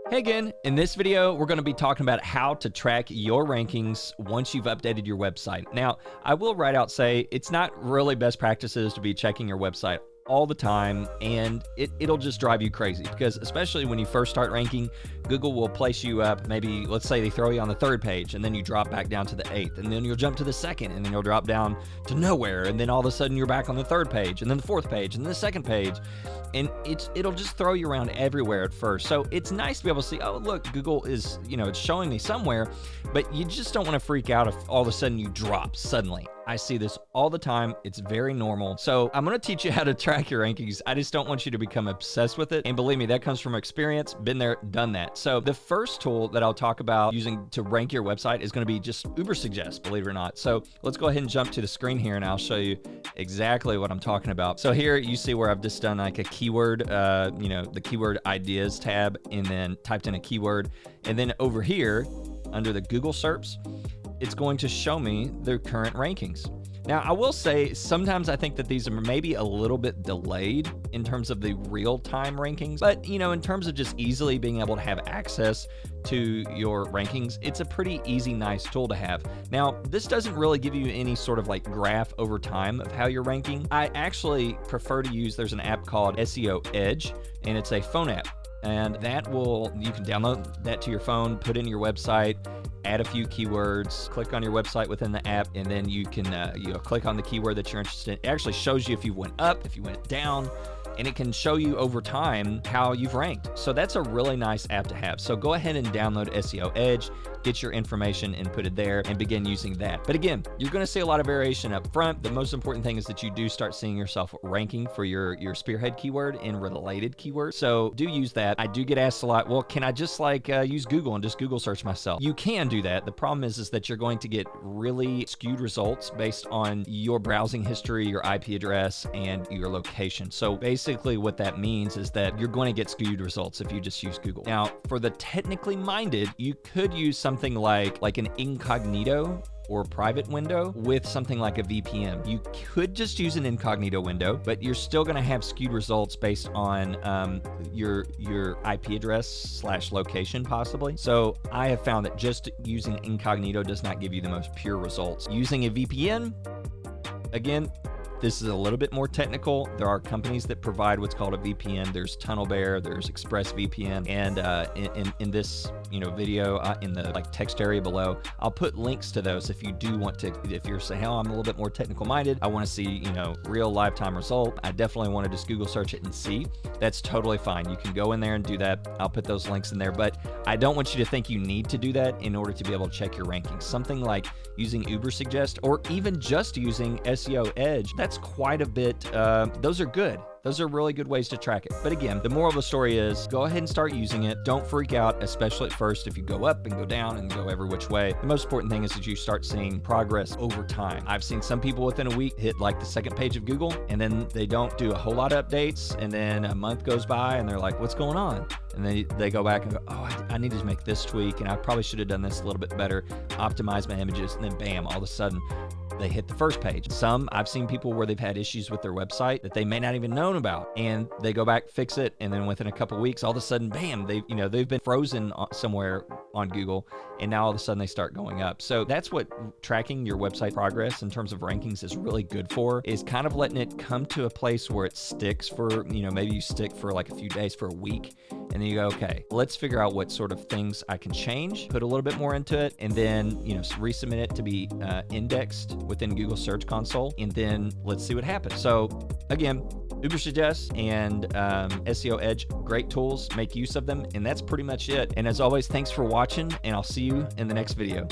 Hey again, in this video, we're going to be talking about how to track your rankings once you've updated your website. Now, I will right out say it's not really best practices to be checking your website all the time, and it'll just drive you crazy because especially when you first start ranking, Google will place you up, maybe let's say they throw you on the 3rd page and then you drop back down to the 8th, and then you'll jump to the 2nd and then you'll drop down to nowhere, and then all of a sudden you're back on the 3rd page and then the 4th page and then the 2nd page, and it'll just throw you around everywhere at first. So it's nice to be able to see, oh look, Google is, it's showing me somewhere, but you just don't want to freak out if all of a sudden you drop suddenly. I see this all the time. It's very normal. So I'm going to teach you how to track your rankings. I just don't want you to become obsessed with it. And believe me, that comes from experience. Been there, done that. So the first tool that I'll talk about using to rank your website is going to be just Ubersuggest, believe it or not. So let's go ahead and jump to the screen here and I'll show you exactly what I'm talking about. So here you see where I've just done like a keyword, the keyword ideas tab, and then typed in a keyword. And then over here under the Google SERPs, it's going to show me the current rankings. Now, I will say sometimes I think that these are maybe a little bit delayed in terms of the real-time rankings, but in terms of just easily being able to have access to your rankings, it's a pretty easy, nice tool to have. Now, this doesn't really give you any sort of like graph over time of how you're ranking. I actually prefer to use, there's an app called SEO Edge, and it's a phone app. And you can download that to your phone, put in your website, add a few keywords, click on your website within the app, and then you can click on the keyword that you're interested in. It actually shows you if you went up, if you went down, and it can show you over time how you've ranked. So that's a really nice app to have. So go ahead and download SEO Edge, get your information inputted there, and begin using that. But again, you're gonna see a lot of variation up front. The most important thing is that you do start seeing yourself ranking for your spearhead keyword and related keywords. So do use that. I do get asked a lot, well, can I just use Google and just Google search myself? You can do that. The problem is that you're going to get really skewed results based on your browsing history, your IP address, and your location. So basically what that means is that you're going to get skewed results if you just use Google. Now, for the technically minded, you could use something like an incognito or private window with something like a VPN. You could just use an incognito window, but you're still gonna have skewed results based on your IP address / location possibly. So I have found that just using incognito does not give you the most pure results. Using a VPN, again, this is a little bit more technical. There are companies that provide what's called a VPN. There's TunnelBear, there's ExpressVPN, and in this video in the text area below, I'll put links to those if you do want to. If you're saying, "Oh, I'm a little bit more technical minded. I want to see real lifetime result. I definitely want to just Google search it and see." That's totally fine. You can go in there and do that. I'll put those links in there, but I don't want you to think you need to do that in order to be able to check your rankings. Something like using Ubersuggest or even just using SEO Edge, that's quite a bit. Those are good. Those are really good ways to track it. But again, the moral of the story is go ahead and start using it. Don't freak out, especially at first if you go up and go down and go every which way. The most important thing is that you start seeing progress over time. I've seen some people within a week hit the 2nd page of Google, and then they don't do a whole lot of updates, and then a month goes by and they're like, what's going on? And then they go back and go, oh, I need to make this tweak, and I probably should have done this a little bit better, optimize my images, and then bam, all of a sudden, they hit the 1st page. Some, I've seen people where they've had issues with their website that they may not even known about, and they go back, fix it, and then within a couple weeks, all of a sudden, bam, they've been frozen somewhere on Google, and now all of a sudden they start going up. So that's what tracking your website progress in terms of rankings is really good for, is kind of letting it come to a place where it sticks for, maybe you stick for a few days, for a week, and then you go, okay, let's figure out what sort of things I can change, put a little bit more into it, and then, resubmit it to be indexed within Google Search Console, and then let's see what happens. So again, Ubersuggest and SEO Edge, great tools, make use of them, and that's pretty much it. And as always, thanks for watching, and I'll see you in the next video.